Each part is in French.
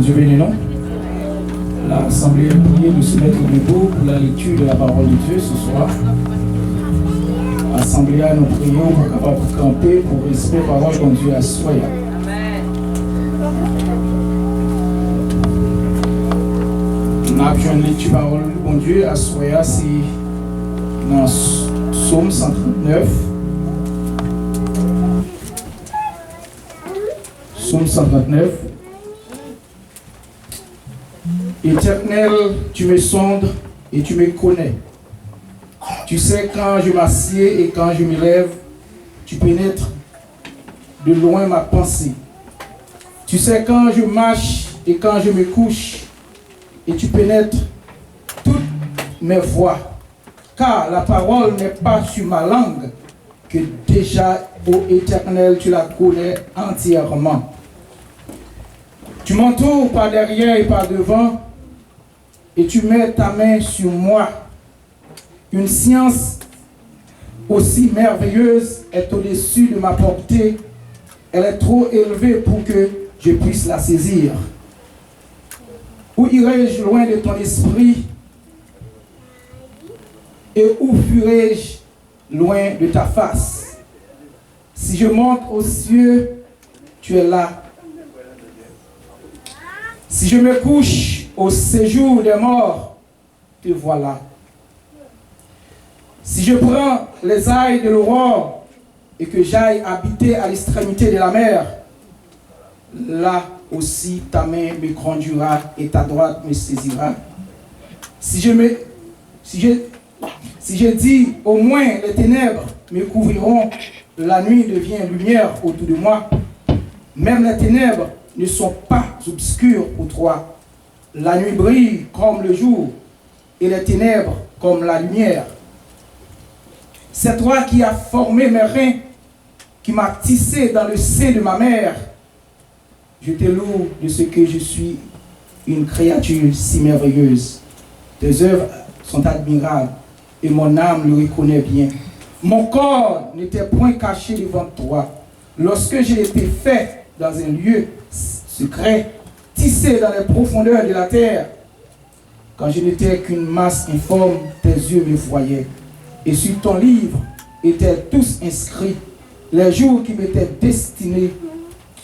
Dieu béni, non? L'Assemblée a prié de se mettre debout pour la lecture de la parole de Dieu ce soir. L'Assemblée a nous prions pour capable de camper pour respecter la parole de Dieu à soi. On a besoin de lecture la parole de bon Dieu à soi, c'est dans Psaume 139. Psaume 139. Éternel, tu me sondes et tu me connais. Tu sais quand je m'assieds et quand je me lève, tu pénètres de loin ma pensée. Tu sais quand je marche et quand je me couche, et tu pénètres toutes mes voies. Car la parole n'est pas sur ma langue, que déjà, ô Éternel, tu la connais entièrement. Tu m'entoures par derrière et par devant, et tu mets ta main sur moi. Une science aussi merveilleuse est au-dessus de ma portée. Elle est trop élevée pour que je puisse la saisir. Où irai-je loin de ton esprit? Et où fuirai-je loin de ta face? Si je monte aux cieux, tu es là. Si je me couche au séjour des morts, te voilà. Si je prends les ailes de l'aurore et que j'aille habiter à l'extrémité de la mer, là aussi ta main me conduira et ta droite me saisira. Si je dis au moins les ténèbres me couvriront, la nuit devient lumière autour de moi. Même les ténèbres ne sont pas obscures pour toi. La nuit brille comme le jour et les ténèbres comme la lumière. C'est toi qui as formé mes reins, qui m'as tissé dans le sein de ma mère. Je te loue de ce que je suis une créature si merveilleuse. Tes œuvres sont admirables et mon âme le reconnaît bien. Mon corps n'était point caché devant toi. Lorsque j'ai été fait dans un lieu secret, tissé dans les profondeurs de la terre, quand je n'étais qu'une masse informe, tes yeux me voyaient. Et sur ton livre étaient tous inscrits les jours qui m'étaient destinés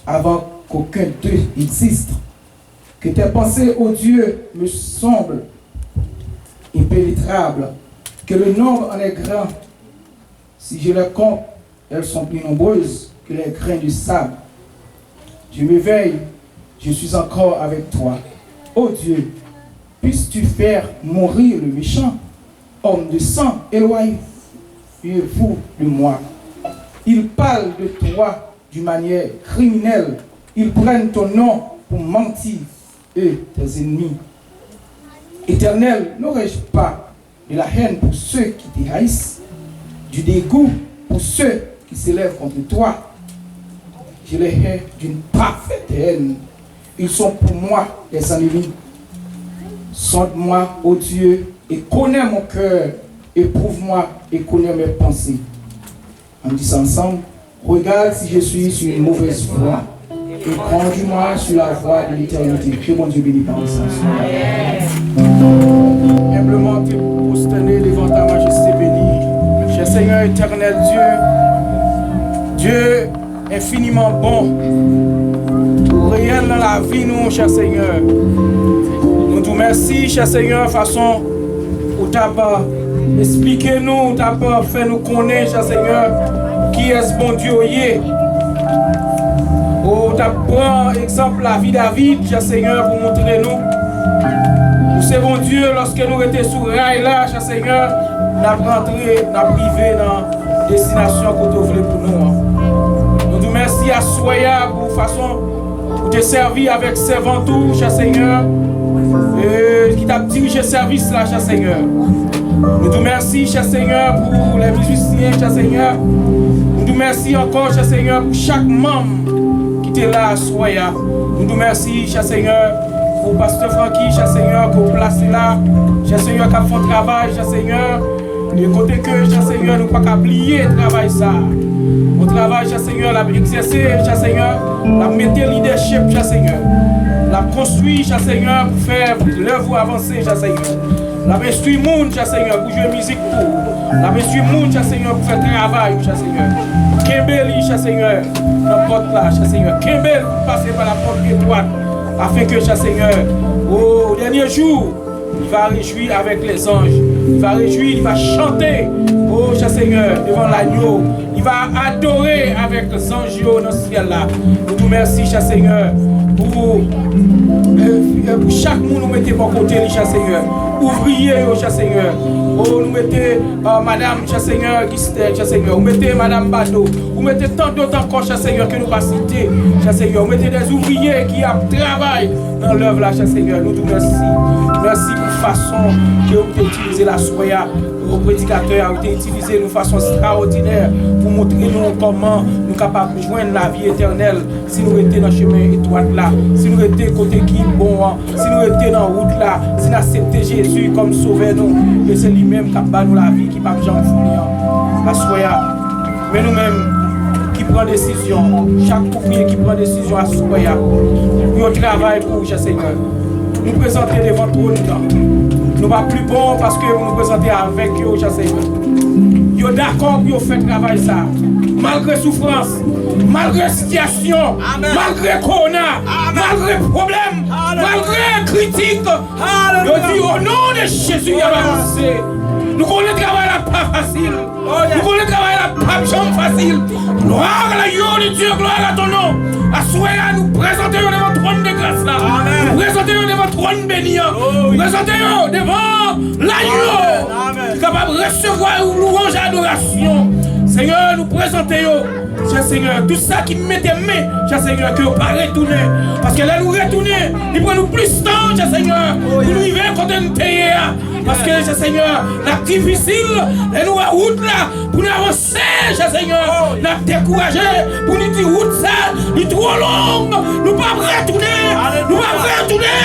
avant qu'aucun d'eux existe. Que tes pensées, ô Dieu, me semblent impénétrables, que le nombre en est grand. Si je les compte, elles sont plus nombreuses que les grains du sable. Je m'éveille, je suis encore avec toi. Ô Dieu, puisses-tu faire mourir le méchant? Homme de sang, éloignez-vous de moi. Ils parlent de toi d'une manière criminelle. Ils prennent ton nom pour mentir, eux, tes ennemis. Éternel, n'aurais-je pas de la haine pour ceux qui te haïssent, du dégoût pour ceux qui s'élèvent contre toi? Je les hais d'une parfaite haine. Ils sont pour moi des ennemis. Sonde-moi, ô Dieu, et connais mon cœur, éprouve-moi et connais mes pensées. On dit ça ensemble. Regarde si je suis sur une mauvaise voie et conduis-moi sur la voie de l'éternité. Que mon Dieu bénisse par le sens. Humblement te prosterner devant ta majesté bénie. Cher Seigneur éternel Dieu infiniment bon, réel dans la vie nous, cher Seigneur. Nous te remercions, cher Seigneur, façon où tu as expliqué nous, tu as fait nous connaître, cher Seigneur, qui est ce bon Dieu. Oh, tu as pris exemple la vie de David, cher Seigneur, pour montrer nous. C'est bon Dieu, lorsque nous étions sur le rail là, cher Seigneur, nous avons rentré, nous avons privé dans la destination que tu voulais pour nous. Nous te remercions à Soya pour façon pour te servir avec servant tout, cher Seigneur. Qui t'a dirigé le service là, cher Seigneur. Nous te remercions, cher Seigneur, pour les musiciens, cher Seigneur. Nous te remercions encore, cher Seigneur, pour chaque membre qui était là à Soya. Nous te remercions, cher Seigneur, pour Pasteur Francky, cher Seigneur, qui est placé là. Cher Seigneur, qui a fait un travail, cher Seigneur. De côté que, cher Seigneur, nous ne pouvons pas oublier le travail ça. Au travail, cher Seigneur, l'a exercé, cher Seigneur, l'a mettre leadership, cher Seigneur. La construit, cher Seigneur, pour faire l'œuvre avancer, cher Seigneur. La instruit le monde, cher Seigneur, pour jouer musique pour. La instruit le monde, cher Seigneur, pour faire travail, cher Seigneur. Kembeli, cher Seigneur, dans la porte là, cher Seigneur. Kembeli, pour passer par la porte étroite, afin que, cher Seigneur, au dernier jour, il va réjouir avec les anges. Il va réjouir, il va chanter, oh, cher Seigneur, devant l'agneau. Il va adorer avec les anges dans ce ciel-là. Nous vous remercions, cher Seigneur, pour chaque monde nous mettez pour côté, cher Seigneur. Ouvrier, cher Seigneur. Oh, nous mettez Madame, cher Seigneur, Gistel, cher Seigneur. Vous mettez Madame Bado. Vous mettez tant d'autres encore, cher Seigneur, que nous pas citer, cher Seigneur. Vous mettez des ouvriers qui travaillent dans l'œuvre là, cher Seigneur. Nous vous remercions. Merci pour la façon que vous avez utilisé la soya. Vos prédicateurs ont utilisé de façon extraordinaire pour montrer nous comment nous sommes capables de joindre la vie éternelle si nous étions dans le chemin étroit là, si nous étions côté qui est bon, si nous étions dans la route là, si nous acceptons Jésus comme sauveur nous, et c'est lui-même qui a nous la vie, qui ne peut pas finir. La soya, mais nous-mêmes qui prend décision, chaque ouvrier qui prend décision à soya, nous travaillons pour vous, Seigneur. Nous présenter devant tout le temps. Nous ne sommes pas plus bons parce que nous nous présentons avec eux, Seigneur. Ils sont d'accord pour faire travail ça. Malgré souffrance, malgré situation, malgré corona, malgré problème, malgré critique. Ils disent au nom de Jésus, il va avancer. Nous connaissons le travail là pas facile. Nous connaissons le travail là pas facile. Gloire à la de Dieu, gloire à ton nom. À souhait, nous présentons devant le trône de grâce là. Nous présentons devant le trône béni. Nous présentons devant l'agneau. Capable de recevoir louange et adoration. Seigneur, nous présentons, cher Seigneur, tout ça qui met tes mains, cher Seigneur, que vous ne pas retourner. Parce que là, nous retourner, il prend nous plus de temps, cher Seigneur, pour nous arriver quand on est. Parce que, cher Seigneur, la difficile, et nous, la route là, pour nous avancer, cher Seigneur, nous décourager, pour nous dire route ça, il est trop long, nous ne pouvons pas retourner, nous ne pouvons pas retourner.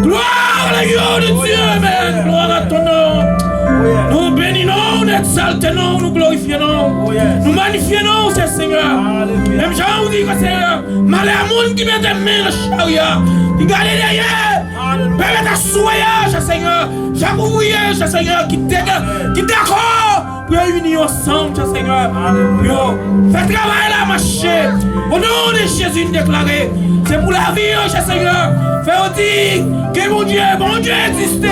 Gloire à la gueule de Dieu, Amen. Gloire à ton nom. Nous bénissons, nous exaltons, nous glorifions, nous magnifions, Seigneur. Même Jean vous dit que c'est malheur à monde qui met des mains dans le chariot, qui garde derrière, permet à soyer, Seigneur. J'approuille, Seigneur, qui d'accord pour unir ensemble, Seigneur. Faites travail là, marcher. Au nom de Jésus, déclaré. C'est pour la vie, Seigneur. Fais dire que mon Dieu existe.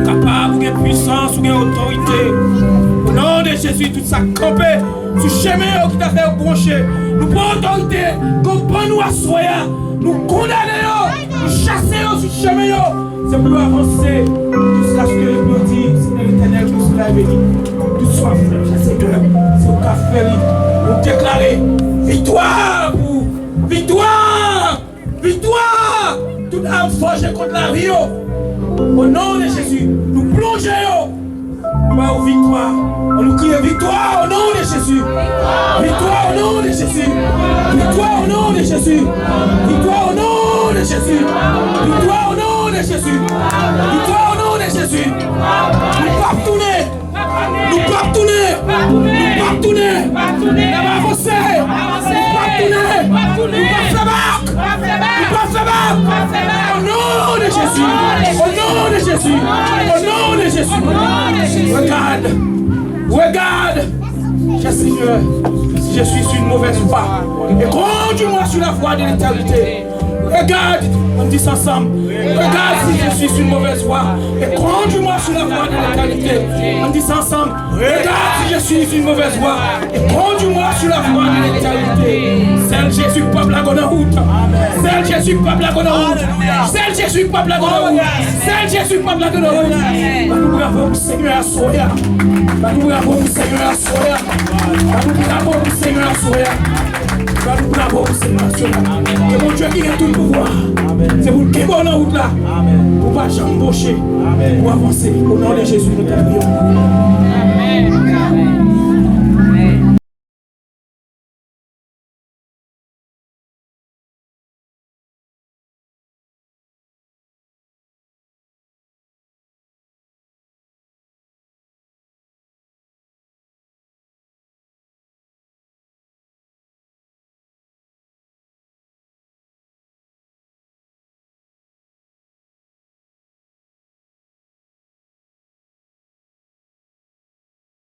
Capable de puissance ou de autorité. Au nom de Jésus, tout ça campé. Sur le chemin qui t'a fait brancher. Nous prenons autorité. Comprends-nous à soya. Nous condamnons. Nous chassons sur le chemin. C'est pour avancer. Jusqu'à ce que le dit, c'est l'éternel qui sera béni. Tout soit fait, Seigneur. C'est au café. Nous déclarer victoire pour victoire. Victoire. Toute âme forgée contre la vie. Au nom de Jésus, nous plongeons. Nous avons victoire. On nous crie victoire au nom de Jésus. Victoire au nom de Jésus. Victoire au nom de Jésus. Victoire au nom de Jésus. Victoire au nom de Jésus. Victoire au nom de Jésus. Nous ne pas tourner. Nous ne pas tourner. Nous ne pas tourner. Nous pas avancer. Nous pas tourner. Nous pas faire marque. Nous pas faire marque. Au nom de Jésus. Au nom de Jésus. Au nom de Jésus. Regarde. Regarde. Cher Seigneur, si je suis sur une mauvaise voie, et conduis-moi sur la voie de l'éternité. Regarde, on dit ça ensemble. Regarde si je suis sur une mauvaise voie, et conduis-moi sur la voie de l'éternité. On dit ça ensemble. Regarde si je suis sur une mauvaise voie, et conduis-moi sur la voie de l'éternité. Celle Jésus, peuple la bonne route. Celle Jésus, peuple la bonne route. Celle Jésus, peuple la bonne route. Celle Jésus, peuple la bonne route. Nous bravons Seigneur à soya. Nous bravons Seigneur à soya. Nous bravons Seigneur à soya. Nous bravons Seigneur à soya. C'est mon Dieu qui a tout le pouvoir. C'est pour qui bon en route là. Pour ne pas j'embaucher. Pour avancer. Au nom de Jésus, nous te prions.